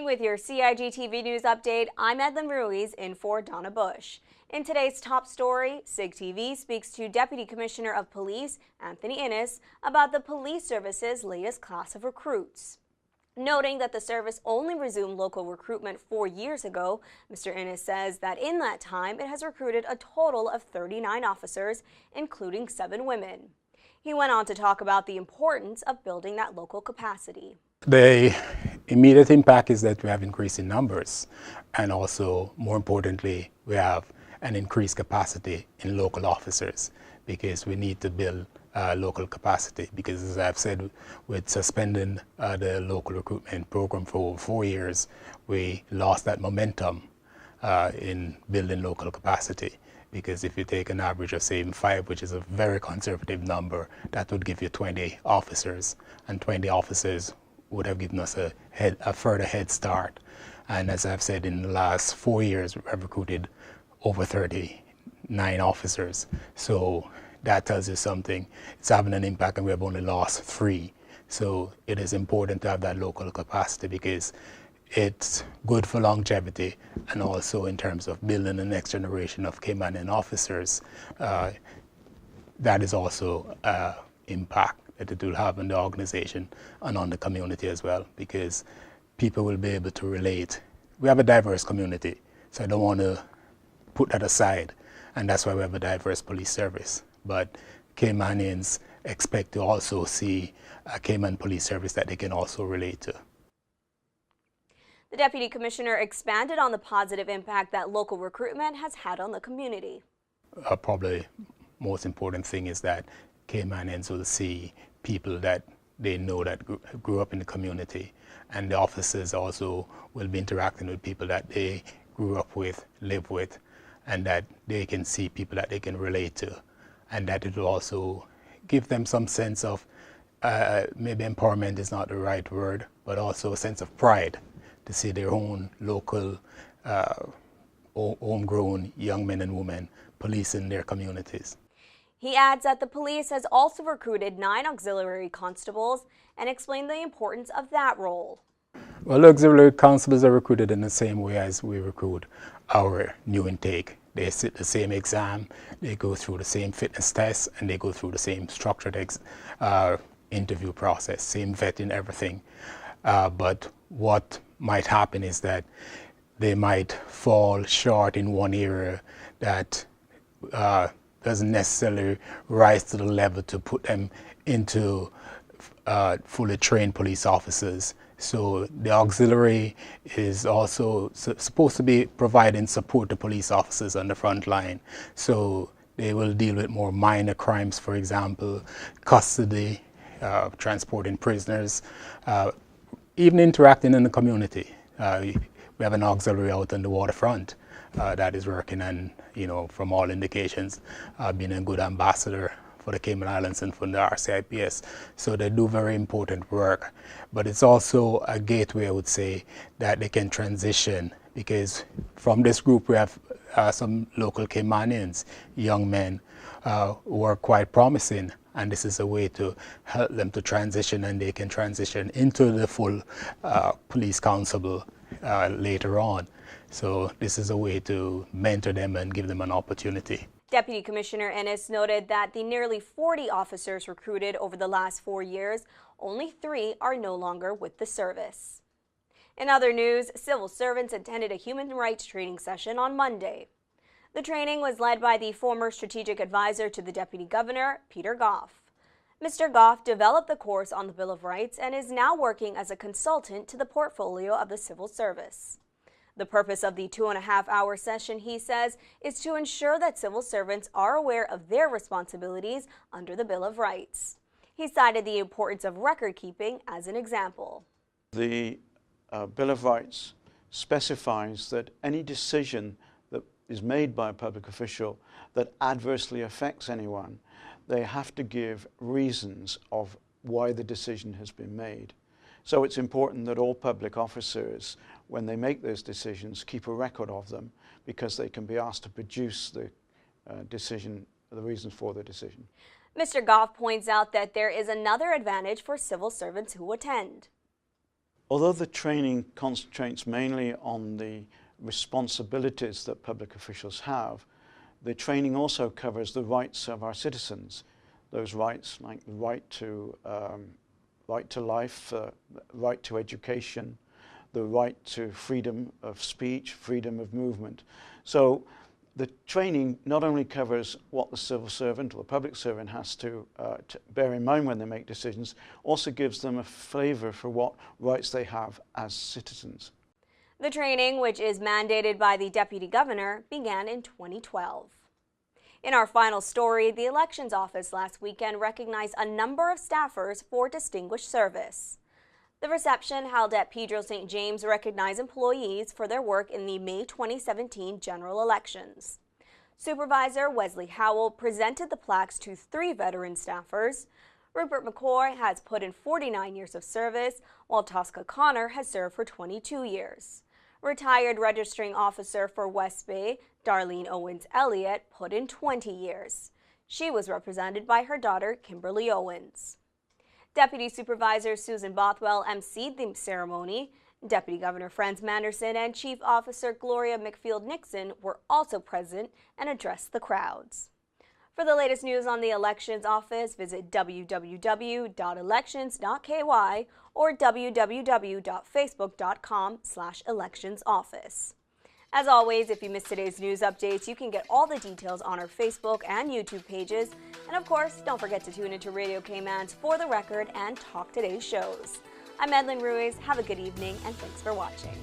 with your CIGTV News Update. I'm Edlin Ruiz in for Donna Bush. In today's top story, CIGTV speaks to Deputy Commissioner of Police Anthony Innes about the police service's latest class of recruits. Noting that the service only resumed local recruitment 4 years ago, Mr. Innes says that in that time it has recruited a total of 39 officers, including 7 women. He went on to talk about the importance of building that local capacity. The immediate impact is that we have increasing numbers, and also, more importantly, we have an increased capacity in local officers, because we need to build local capacity, because as I've said, with suspending the local recruitment program for over 4 years, we lost that momentum in building local capacity. Because if you take an average of, say, 5, which is a very conservative number, that would give you 20 officers, and 20 officers would have given us a further head start. And as I've said, in the last 4 years, we've recruited over 39 officers. So that tells you something. It's having an impact, and we have only lost 3. So it is important to have that local capacity, because it's good for longevity, and also in terms of building the next generation of Caymanian officers. That is also impact that it will have on the organization and on the community as well, because people will be able to relate. We have a diverse community, so I don't want to put that aside, and that's why we have a diverse police service. But Caymanians expect to also see a Cayman police service that they can also relate to. The Deputy Commissioner expanded on the positive impact that local recruitment has had on the community. Probably most important thing is that Caymanians will see people that they know that grew up in the community, and the officers also will be interacting with people that they grew up with, live with, and that they can see people that they can relate to, and that it will also give them some sense of, maybe empowerment is not the right word, but also a sense of pride to see their own local, homegrown young men and women policing their communities. He adds that the police has also recruited 9 auxiliary constables and explained the importance of that role. Well, auxiliary constables are recruited in the same way as we recruit our new intake. They sit the same exam, they go through the same fitness tests, and they go through the same structured interview process, same vetting, everything. But what might happen is that they might fall short in one area that doesn't necessarily rise to the level to put them into fully trained police officers. So the auxiliary is also supposed to be providing support to police officers on the front line. So they will deal with more minor crimes, for example, custody, transporting prisoners, even interacting in the community. We have an auxiliary out on the waterfront that is working, and from all indications, being a good ambassador for the Cayman Islands and for the RCIPS. So they do very important work. But it's also a gateway, I would say, that they can transition, because from this group we have some local Caymanians, young men, who are quite promising. And this is a way to help them to transition, and they can transition into the full police constable later on. So this is a way to mentor them and give them an opportunity. Deputy Commissioner Innes noted that the nearly 40 officers recruited over the last 4 years, only 3 are no longer with the service. In other news, civil servants attended a human rights training session on Monday. The training was led by the former strategic advisor to the Deputy Governor, Peter Goff. Mr. Goff developed the course on the Bill of Rights and is now working as a consultant to the portfolio of the civil service. The purpose of the 2.5-hour session, he says, is to ensure that civil servants are aware of their responsibilities under the Bill of Rights. He cited the importance of record keeping as an example. The Bill of Rights specifies that any decision that is made by a public official that adversely affects anyone, they have to give reasons of why the decision has been made. So it's important that all public officers, when they make those decisions, keep a record of them, because they can be asked to produce the decision, the reasons for the decision. Mr. Goff points out that there is another advantage for civil servants who attend. Although the training concentrates mainly on the responsibilities that public officials have, the training also covers the rights of our citizens. Those rights like the right to life, right to education, the right to freedom of speech, freedom of movement. So the training not only covers what the civil servant or the public servant has to bear in mind when they make decisions, also gives them a flavour for what rights they have as citizens. The training, which is mandated by the Deputy Governor, began in 2012. In our final story, the Elections Office last weekend recognized a number of staffers for distinguished service. The reception held at Pedro St. James recognized employees for their work in the May 2017 general elections. Supervisor Wesley Howell presented the plaques to 3 veteran staffers. Rupert McCoy has put in 49 years of service, while Tosca Connor has served for 22 years. Retired registering officer for West Bay, Darlene Owens Elliott, put in 20 years. She was represented by her daughter, Kimberly Owens. Deputy Supervisor Susan Bothwell emceed the ceremony. Deputy Governor Franz Manderson and Chief Officer Gloria McField-Nixon were also present and addressed the crowds. For the latest news on the Elections Office, visit www.elections.ky or www.facebook.com/electionsoffice. As always, if you missed today's news updates, you can get all the details on our Facebook and YouTube pages. And of course, don't forget to tune into Radio Cayman's For the Record and Talk Today's shows. I'm Edlyn Ruiz. Have a good evening, and thanks for watching.